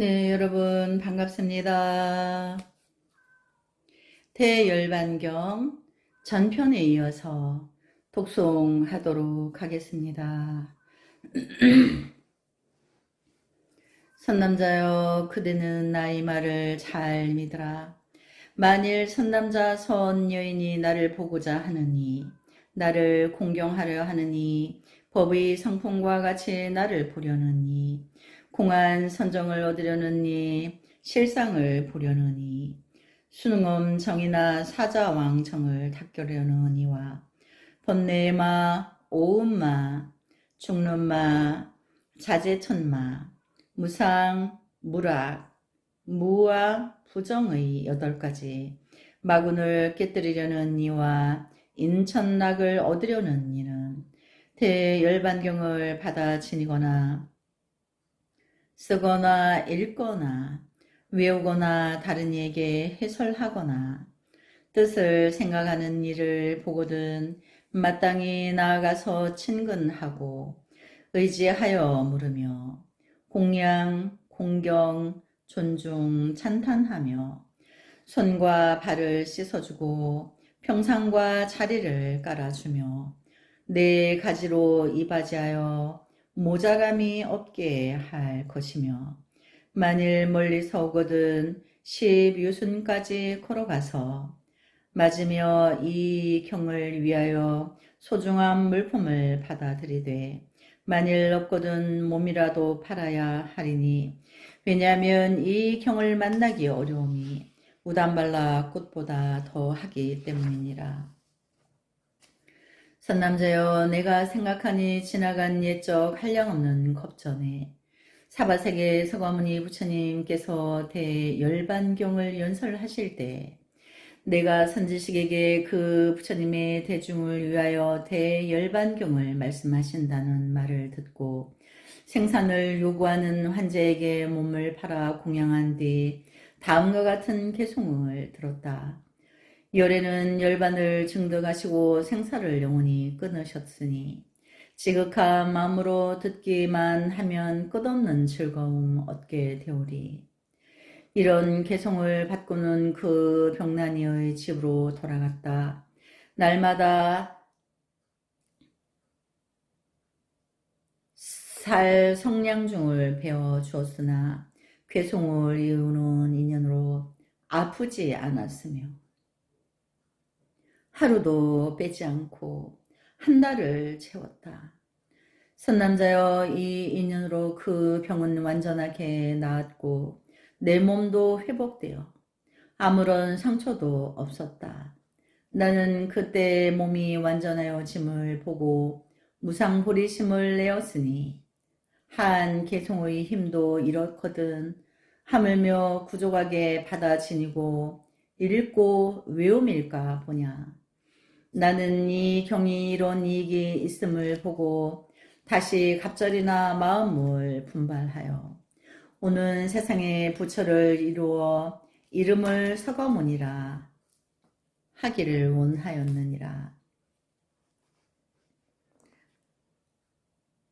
네, 여러분 반갑습니다. 대열반경 전편에 이어서 독송하도록 하겠습니다. 선남자여, 그대는 나의 말을 잘 믿으라. 만일 선남자 선여인이 나를 보고자 하느니, 나를 공경하려 하느니, 법의 성품과 같이 나를 보려느니, 공한 선정을 얻으려느니, 실상을 보려느니, 수능엄 정이나 사자왕 정을 닦으려느니와, 번뇌마, 오음마, 중론마, 자제천마, 무상, 무락, 무와 부정의 8가지 마군을 깨뜨리려는 이와 인천락을 얻으려는 이는 대열반경을 받아 지니거나 쓰거나 읽거나 외우거나 다른 이에게 해설하거나 뜻을 생각하는 일을 보거든 마땅히 나아가서 친근하고 의지하여 물으며 공양, 공경, 존중, 찬탄하며 손과 발을 씻어주고 평상과 자리를 깔아주며 네 가지로 이바지하여 모자람이 없게 할 것이며 만일 멀리서 오거든 10유순까지 걸어가서 맞으며 이 경을 위하여 소중한 물품을 받아들이되 만일 없거든 몸이라도 팔아야 하리니 왜냐하면 이 경을 만나기 어려움이 우담발라 꽃보다 더하기 때문이니라. 선남자여, 내가 생각하니 지나간 옛적 한량없는 겁전에 사바세계 서가모니 부처님께서 대열반경을 연설하실 때 내가 선지식에게 그 부처님의 대중을 위하여 대열반경을 말씀하신다는 말을 듣고 생산을 요구하는 환자에게 몸을 팔아 공양한 뒤 다음과 같은 개송을 들었다. 열에는 열반을 증득하시고 생사를 영원히 끊으셨으니 지극한 마음으로 듣기만 하면 끝없는 즐거움 얻게 되오리. 이런 개송을 받고는 그 병난이의 집으로 돌아갔다. 날마다 살 성냥중을 배워 주었으나 괴송을 이루는 인연으로 아프지 않았으며 하루도 빼지 않고 한 달을 채웠다. 선남자여, 이 인연으로 그 병은 완전하게 나았고 내 몸도 회복되어 아무런 상처도 없었다. 나는 그때 몸이 완전하여짐을 보고 무상보리심을 내었으니 한 개송의 힘도 이렇거든 하물며 부족하게 받아 지니고 읽고 외움일까 보냐. 나는 이 경이 이런 이익이 있음을 보고 다시 갑절이나 마음을 분발하여 오는 세상의 부처를 이루어 이름을 서가모니라 하기를 원하였느니라.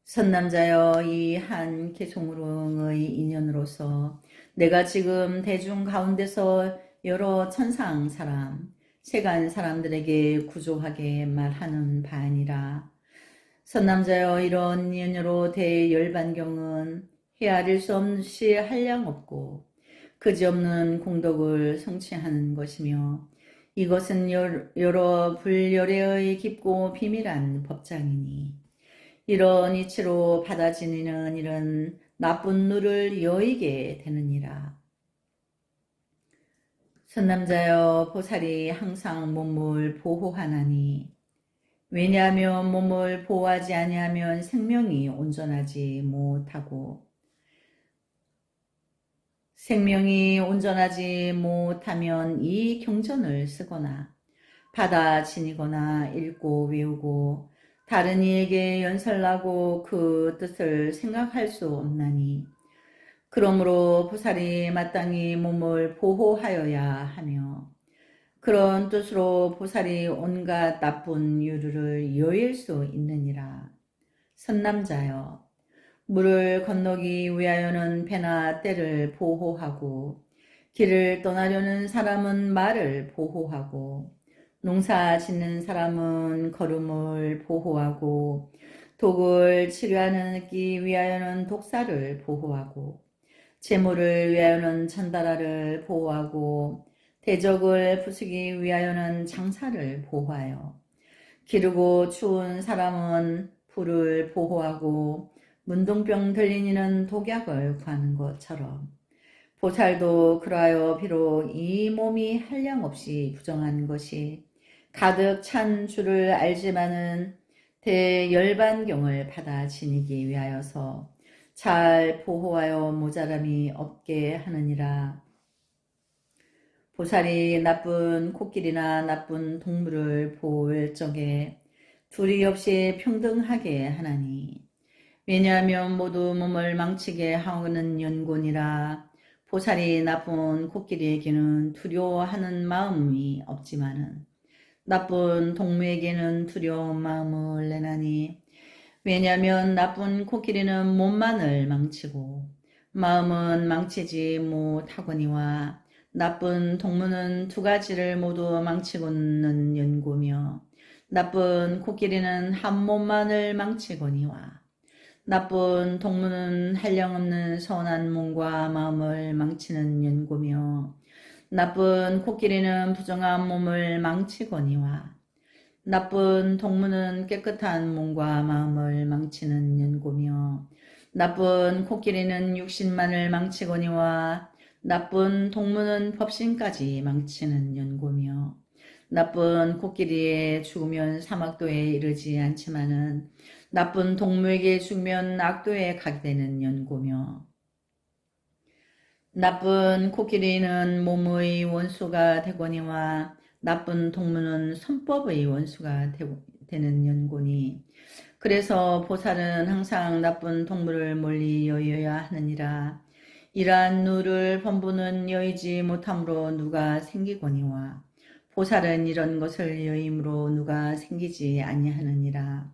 선남자여, 이 한 개송우릉의 인연으로서 내가 지금 대중 가운데서 여러 천상 사람, 세간 사람들에게 구조하게 말하는 바아니라. 선남자여, 이런 인연으로 대열반경은 헤아릴 수 없이 한량없고 그지없는 공덕을 성취하는 것이며 이것은 여러 불열애의 깊고 비밀한 법장이니 이런 이치로 받아 지니는 일은 나쁜 누를 여의게 되느니라. 선남자여, 보살이 항상 몸을 보호하나니 왜냐하면 몸을 보호하지 아니하면 생명이 온전하지 못하고 생명이 온전하지 못하면 이 경전을 쓰거나 받아 지니거나 읽고 외우고 다른 이에게 연설하고 그 뜻을 생각할 수 없나니 그러므로 보살이 마땅히 몸을 보호하여야 하며 그런 뜻으로 보살이 온갖 나쁜 유류를 여일 수 있느니라. 선남자여, 물을 건너기 위하여는 배나 떼를 보호하고 길을 떠나려는 사람은 말을 보호하고 농사 짓는 사람은 거름을 보호하고 독을 치료하기 위하여는 독사를 보호하고 재물을 위하여는 천다라를 보호하고 대적을 부수기 위하여는 장사를 보호하여 기르고 추운 사람은 풀을 보호하고 문둥병 들린 이는 독약을 구하는 것처럼 보살도 그러하여 비록 이 몸이 한량없이 부정한 것이 가득 찬 줄을 알지만은 대열반경을 받아 지니기 위하여서 잘 보호하여 모자람이 없게 하느니라. 보살이 나쁜 코끼리나 나쁜 동물을 보호할 적에 둘이 없이 평등하게 하나니 왜냐하면 모두 몸을 망치게 하는 연곤이라. 보살이 나쁜 코끼리에게는 두려워하는 마음이 없지만은 나쁜 동무에게는 두려운 마음을 내나니 왜냐하면 나쁜 코끼리는 몸만을 망치고 마음은 망치지 못하거니와 나쁜 동무는 두 가지를 모두 망치고는 연고며 나쁜 코끼리는 한 몸만을 망치거니와 나쁜 동무는 한량없는 선한 몸과 마음을 망치는 연고며 나쁜 코끼리는 부정한 몸을 망치거니와 나쁜 동무는 깨끗한 몸과 마음을 망치는 연고며 나쁜 코끼리는 육신만을 망치거니와 나쁜 동무는 법신까지 망치는 연고며 나쁜 코끼리에 죽으면 사막도에 이르지 않지만은 나쁜 동무에게 죽으면 악도에 가게 되는 연고며 나쁜 코끼리는 몸의 원수가 되거니와 나쁜 동무는 선법의 원수가 되는 연고니 그래서 보살은 항상 나쁜 동물을 멀리 여여야 하느니라. 이러한 누를 범부는 여의지 못함으로 누가 생기거니와 보살은 이런 것을 여임으로 누가 생기지 아니하느니라.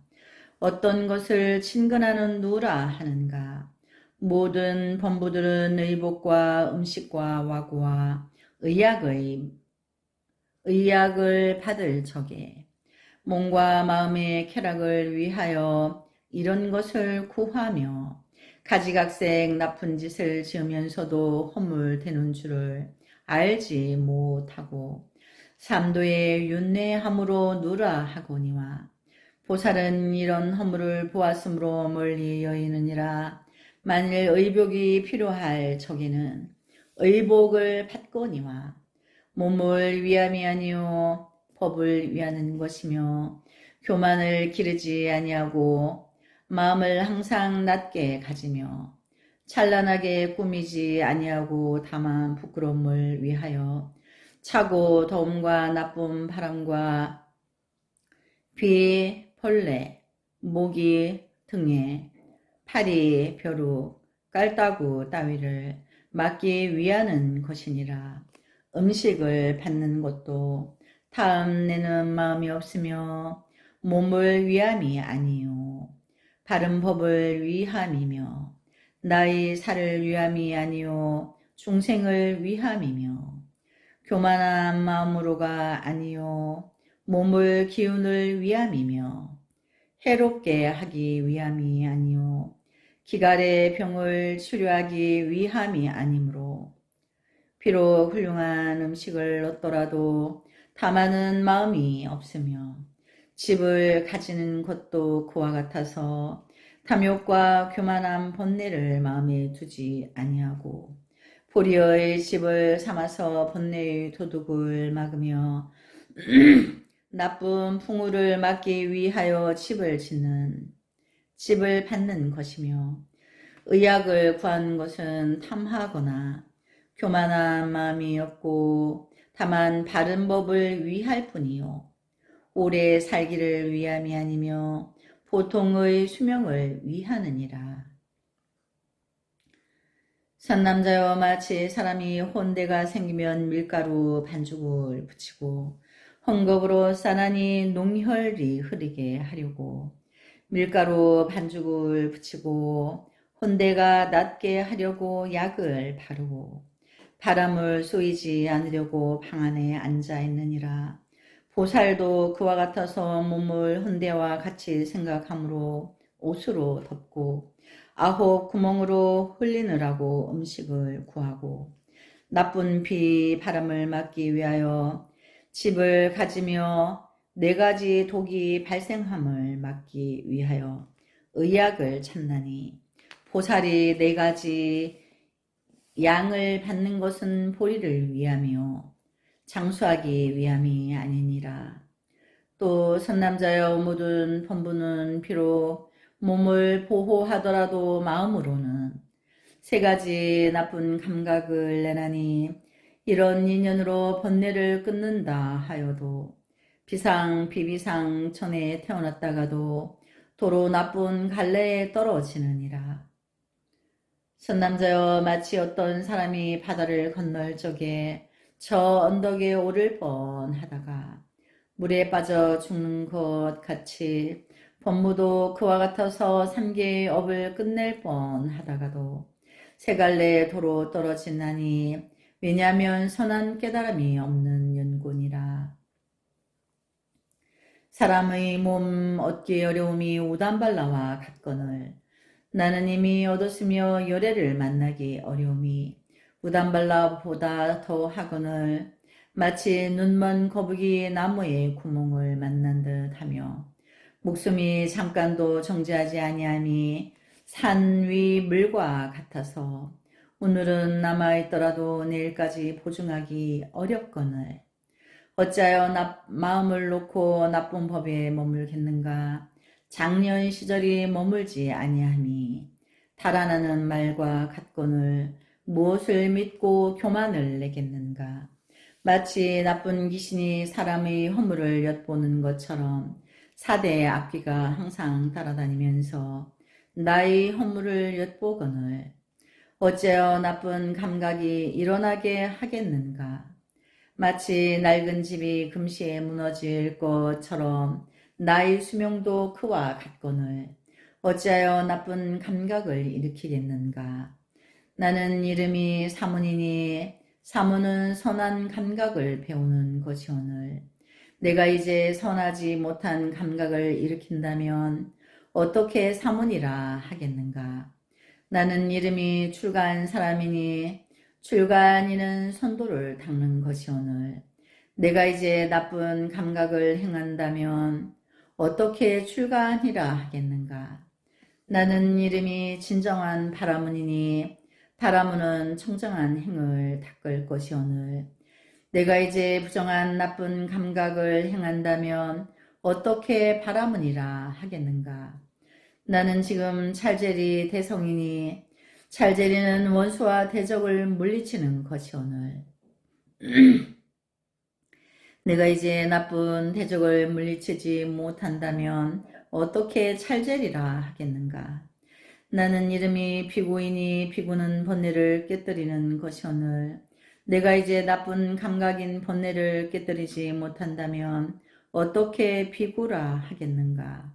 어떤 것을 친근하는 누라 하는가. 모든 범부들은 의복과 음식과 와구와 의약을 받을 적에 몸과 마음의 쾌락을 위하여 이런 것을 구하며 가지각색 나쁜 짓을 지으면서도 허물되는 줄을 알지 못하고 삼도에 윤회함으로 누라 하거니와 보살은 이런 허물을 보았으므로 멀리 여의느니라. 만일 의복이 필요할 적에는 의복을 받거니와 몸을 위함이 아니요 법을 위하는 것이며 교만을 기르지 아니하고 마음을 항상 낮게 가지며 찬란하게 꾸미지 아니하고 다만 부끄러움을 위하여 차고 더움과 나쁜 바람과 비, 벌레, 모기 등에 파리, 벼룩, 깔따구 따위를 막기 위하는 것이니라. 음식을 받는 것도 탐 내는 마음이 없으며 몸을 위함이 아니요 바른 법을 위함이며 나의 살을 위함이 아니요 중생을 위함이며 교만한 마음으로가 아니요 몸을 기운을 위함이며 해롭게 하기 위함이 아니요 기갈의 병을 치료하기 위함이 아니므로 비록 훌륭한 음식을 얻더라도 탐하는 마음이 없으며 집을 가지는 것도 그와 같아서 탐욕과 교만한 번뇌를 마음에 두지 아니하고 보리의 집을 삼아서 번뇌의 도둑을 막으며 나쁜 풍우를 막기 위하여 집을 받는 것이며 의약을 구하는 것은 탐하거나 교만한 마음이 없고 다만 바른 법을 위할 뿐이요 오래 살기를 위함이 아니며 보통의 수명을 위하느니라. 산남자여 마치 사람이 혼대가 생기면 밀가루 반죽을 붙이고 헝겊으로 싸나니 농혈이 흐르게 하려고 밀가루 반죽을 붙이고 혼대가 낫게 하려고 약을 바르고 바람을 쏘이지 않으려고 방 안에 앉아 있느니라. 보살도 그와 같아서 몸을 혼대와 같이 생각함으로 옷으로 덮고 아홉 구멍으로 흘리느라고 음식을 구하고 나쁜 비 바람을 막기 위하여 집을 가지며 네 가지 독이 발생함을 막기 위하여 의약을 찾나니 보살이 네 가지 양을 받는 것은 보리를 위하며 장수하기 위함이 아니니라. 또 선남자여 모든 범부는 비록 몸을 보호하더라도 마음으로는 세 가지 나쁜 감각을 내나니 이런 인연으로 번뇌를 끊는다 하여도 비상 비비상 천에 태어났다가도 도로 나쁜 갈래에 떨어지느니라. 선남자여 마치 어떤 사람이 바다를 건널 적에 저 언덕에 오를 뻔하다가 물에 빠져 죽는 것 같이 법무도 그와 같아서 삼계의 업을 끝낼 뻔하다가도 세 갈래 도로 떨어지나니 왜냐하면 선한 깨달음이 없는 연곤이라. 사람의 몸 얻기 어려움이 우단발라와 같거늘 나는 이미 얻었으며 열애를 만나기 어려움이 우단발라보다 더 하거늘 마치 눈먼 거북이 나무의 구멍을 만난 듯 하며 목숨이 잠깐도 정지하지 아니함이 산 위 물과 같아서 오늘은 남아있더라도 내일까지 보증하기 어렵거늘 어찌하여 마음을 놓고 나쁜 법에 머물겠는가. 작년 시절이 머물지 아니함이 달아나는 말과 같거늘 무엇을 믿고 교만을 내겠는가. 마치 나쁜 귀신이 사람의 허물을 엿보는 것처럼 사대의 악귀가 항상 따라다니면서 나의 허물을 엿보거늘 어째여 나쁜 감각이 일어나게 하겠는가. 마치 낡은 집이 금시에 무너질 것처럼 나의 수명도 그와 같거늘 어찌하여 나쁜 감각을 일으키겠는가. 나는 이름이 사문이니 사문은 선한 감각을 배우는 것이오늘 내가 이제 선하지 못한 감각을 일으킨다면 어떻게 사문이라 하겠는가. 나는 이름이 출가한 사람이니 출가한 이는 선도를 닦는 것이오늘 내가 이제 나쁜 감각을 행한다면 어떻게 출가하니라 하겠는가. 나는 이름이 진정한 바라문이니 바라문은 청정한 행을 닦을 것이오늘 내가 이제 부정한 나쁜 감각을 행한다면 어떻게 바라문이라 하겠는가. 나는 지금 찰제리 대성이니 찰제리는 원수와 대적을 물리치는 것이오늘 내가 이제 나쁜 대적을 물리치지 못한다면 어떻게 찰제리라 하겠는가. 나는 이름이 비구이니 비구는 번뇌를 깨뜨리는 것이오늘 내가 이제 나쁜 감각인 번뇌를 깨뜨리지 못한다면 어떻게 비구라 하겠는가.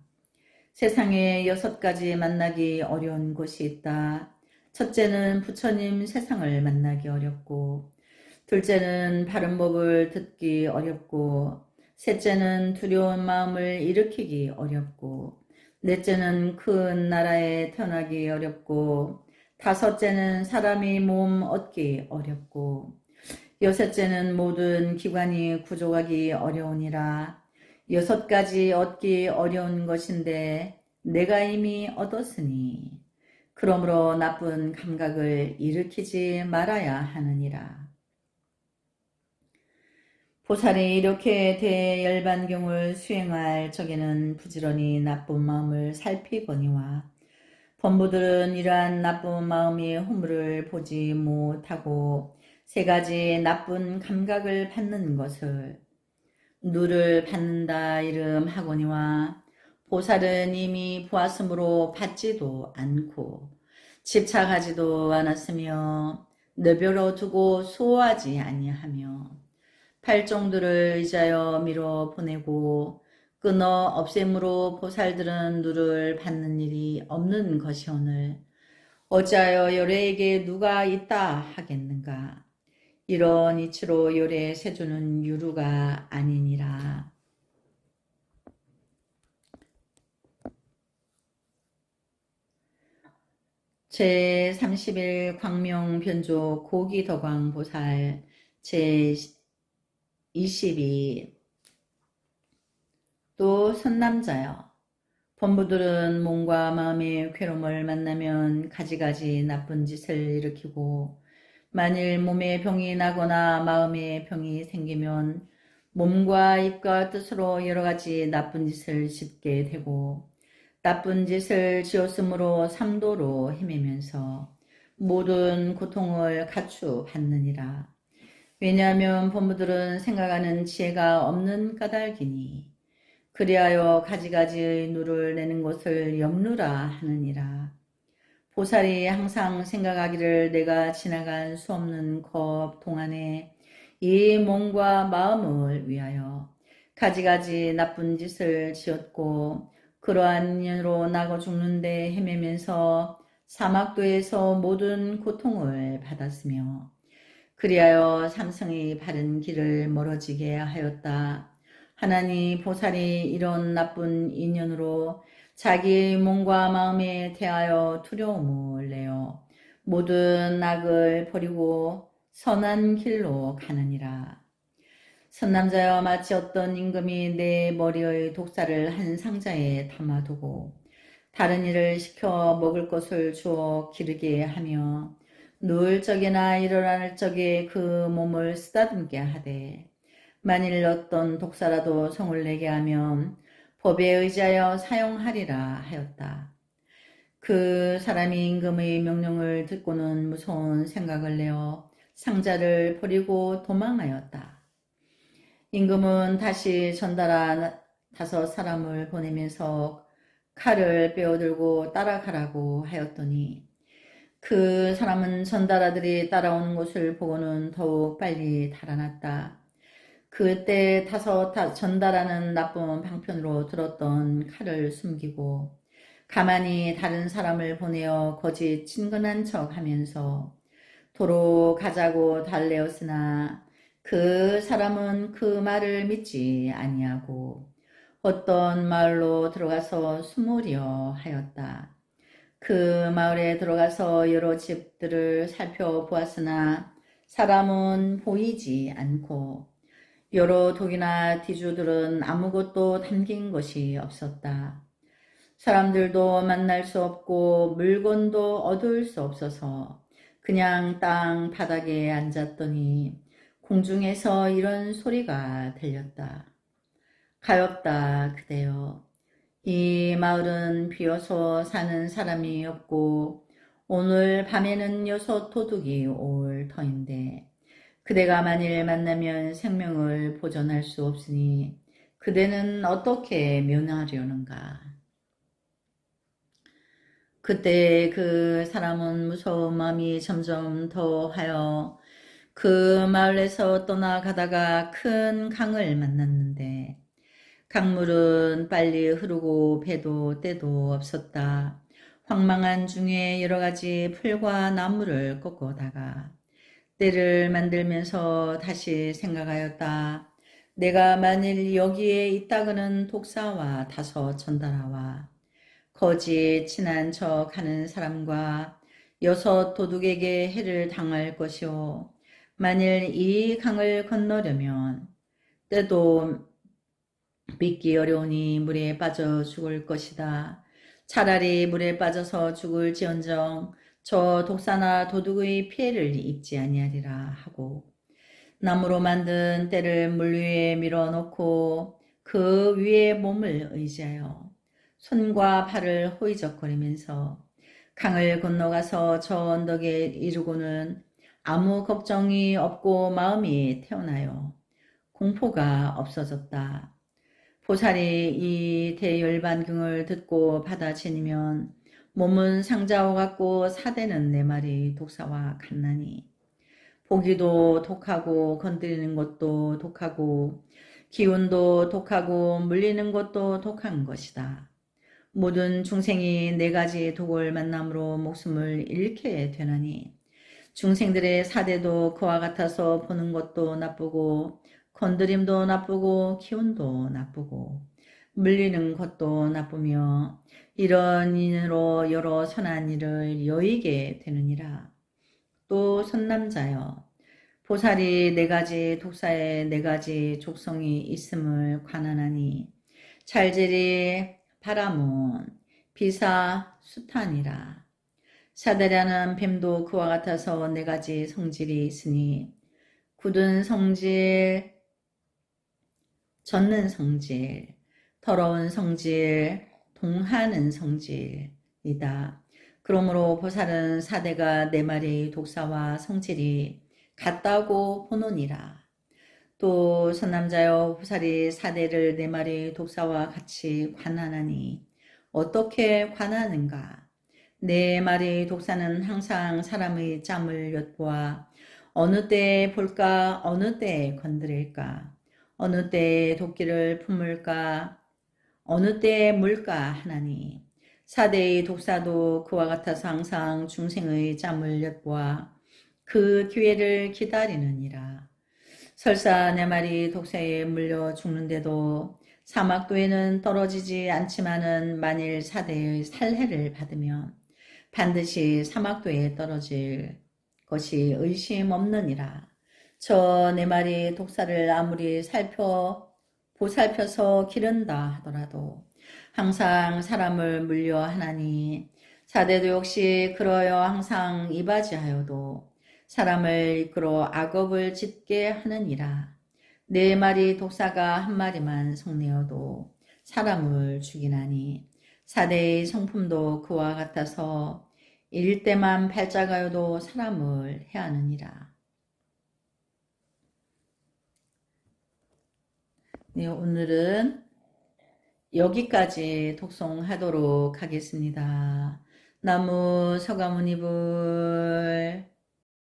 세상에 6가지 만나기 어려운 곳이 있다. 첫째는 부처님 세상을 만나기 어렵고 둘째는 바른 법을 듣기 어렵고 셋째는 두려운 마음을 일으키기 어렵고 넷째는 큰 나라에 태어나기 어렵고 다섯째는 사람이 몸 얻기 어렵고 여섯째는 모든 기관이 구족하기 어려우니라. 6가지 얻기 어려운 것인데 내가 이미 얻었으니 그러므로 나쁜 감각을 일으키지 말아야 하느니라. 보살이 이렇게 대열반경을 수행할 적에는 부지런히 나쁜 마음을 살피거니와 범부들은 이러한 나쁜 마음이 허물을 보지 못하고 3가지 나쁜 감각을 받는 것을 누를 받는다 이름하거니와 보살은 이미 보았으므로 받지도 않고 집착하지도 않았으며 내버려 두고 수호하지 아니하며 팔종들을 의자여 밀어 보내고 끊어 없앰으로 보살들은 누를 받는 일이 없는 것이오늘 어찌하여 요래에게 누가 있다 하겠는가. 이런 이치로 요래 세주는 유루가 아니니라. 제30일 광명변조 고기덕왕보살 제22. 또 선남자여, 범부들은 몸과 마음의 괴로움을 만나면 가지가지 나쁜 짓을 일으키고, 만일 몸에 병이 나거나 마음에 병이 생기면 몸과 입과 뜻으로 여러 가지 나쁜 짓을 짓게 되고, 나쁜 짓을 지었으므로 삼도로 헤매면서 모든 고통을 갖추 받느니라. 왜냐하면 범부들은 생각하는 지혜가 없는 까닭이니, 그리하여 가지가지의 누를 내는 것을 염루라 하느니라. 보살이 항상 생각하기를 내가 지나간 수없는 겁 동안에 이 몸과 마음을 위하여 가지가지 나쁜 짓을 지었고, 그러한 인연으로 나고 죽는데 헤매면서 사막도에서 모든 고통을 받았으며, 그리하여 삼성이 바른 길을 멀어지게 하였다. 하나니 보살이 이런 나쁜 인연으로 자기의 몸과 마음에 대하여 두려움을 내어 모든 악을 버리고 선한 길로 가느니라. 선남자여, 마치 어떤 임금이 내 머리의 독사를 한 상자에 담아두고 다른 일을 시켜 먹을 것을 주어 기르게 하며 누울 적이나 일어날 적에 그 몸을 쓰다듬게 하되, 만일 어떤 독사라도 성을 내게 하면 법에 의지하여 사용하리라 하였다. 그 사람이 임금의 명령을 듣고는 무서운 생각을 내어 상자를 버리고 도망하였다. 임금은 다시 전달한 5 사람을 보내면서 칼을 빼어들고 따라가라고 하였더니, 그 사람은 전달아들이 따라오는 것을 보고는 더욱 빨리 달아났다. 그때 전달하는 나쁜 방편으로 들었던 칼을 숨기고 가만히 다른 사람을 보내어 거짓 친근한 척 하면서 도로 가자고 달래었으나, 그 사람은 그 말을 믿지 아니하고 어떤 마을로 들어가서 숨으려 하였다. 그 마을에 들어가서 여러 집들을 살펴보았으나 사람은 보이지 않고 여러 독이나 뒤주들은 아무것도 담긴 것이 없었다. 사람들도 만날 수 없고 물건도 얻을 수 없어서 그냥 땅 바닥에 앉았더니 공중에서 이런 소리가 들렸다. 가엾다 그대여. 이 마을은 비어서 사는 사람이 없고 오늘 밤에는 6 도둑이 올 터인데, 그대가 만일 만나면 생명을 보존할 수 없으니 그대는 어떻게 면하려는가. 그때 그 사람은 무서운 마음이 점점 더하여 그 마을에서 떠나가다가 큰 강을 만났는데, 강물은 빨리 흐르고 배도 때도 없었다. 황망한 중에 여러 가지 풀과 나무를 꺾어다가 때를 만들면서 다시 생각하였다. 내가 만일 여기에 있다가는 독사와 5 전달아와 거짓 친한 척 하는 사람과 6 도둑에게 해를 당할 것이오. 만일 이 강을 건너려면 때도 믿기 어려우니 물에 빠져 죽을 것이다. 차라리 물에 빠져서 죽을지언정 저 독사나 도둑의 피해를 입지 아니하리라 하고, 나무로 만든 떼를 물 위에 밀어놓고 그 위에 몸을 의지하여 손과 발을 호이적거리면서 강을 건너가서 저 언덕에 이르고는 아무 걱정이 없고 마음이 태어나요 공포가 없어졌다. 보살이 이 대열반경을 듣고 받아지니면 몸은 상자와 같고 사대는 4마리 독사와 같나니, 보기도 독하고 건드리는 것도 독하고 기운도 독하고 물리는 것도 독한 것이다. 모든 중생이 네 가지 독을 만남으로 목숨을 잃게 되나니 중생들의 사대도 그와 같아서 보는 것도 나쁘고 건드림도 나쁘고 기운도 나쁘고 물리는 것도 나쁘며 이런 인으로 여러 선한 일을 여의게 되느니라. 또 선남자여 보살이 네 가지 독사에 네 가지 족성이 있음을 관한하니 찰질이 바람은 비사 수탄이라. 사대라는 뱀도 그와 같아서 네 가지 성질이 있으니 굳은 성질, 젖는 성질, 더러운 성질, 동하는 성질이다. 그러므로 보살은 사대가 네 마리 독사와 성질이 같다고 보노니라. 또 선남자여 보살이 사대를 네 마리 독사와 같이 관한하니 어떻게 관하는가? 네 마리 독사는 항상 사람의 짬을 엿보아 어느 때에 볼까 어느 때에 건드릴까 어느 때에 도끼를 품을까 어느 때에 물까 하나니 사대의 독사도 그와 같아서 항상 중생의 짬을 엿보아 그 기회를 기다리느니라. 설사 네 마리 독사에 물려 죽는데도 사막도에는 떨어지지 않지만은 만일 사대의 살해를 받으면 반드시 사막도에 떨어질 것이 의심 없느니라. 저 네 마리 독사를 아무리 보살펴서 기른다 하더라도 항상 사람을 물려 하나니 사대도 역시 그러여 항상 이바지하여도 사람을 이끌어 악업을 짓게 하느니라. 네 마리 독사가 한 마리만 성내어도 사람을 죽이나니 사대의 성품도 그와 같아서 일 때만 발작하여도 사람을 해하느니라. 네, 오늘은 여기까지 독송하도록 하겠습니다. 나무 서가모니불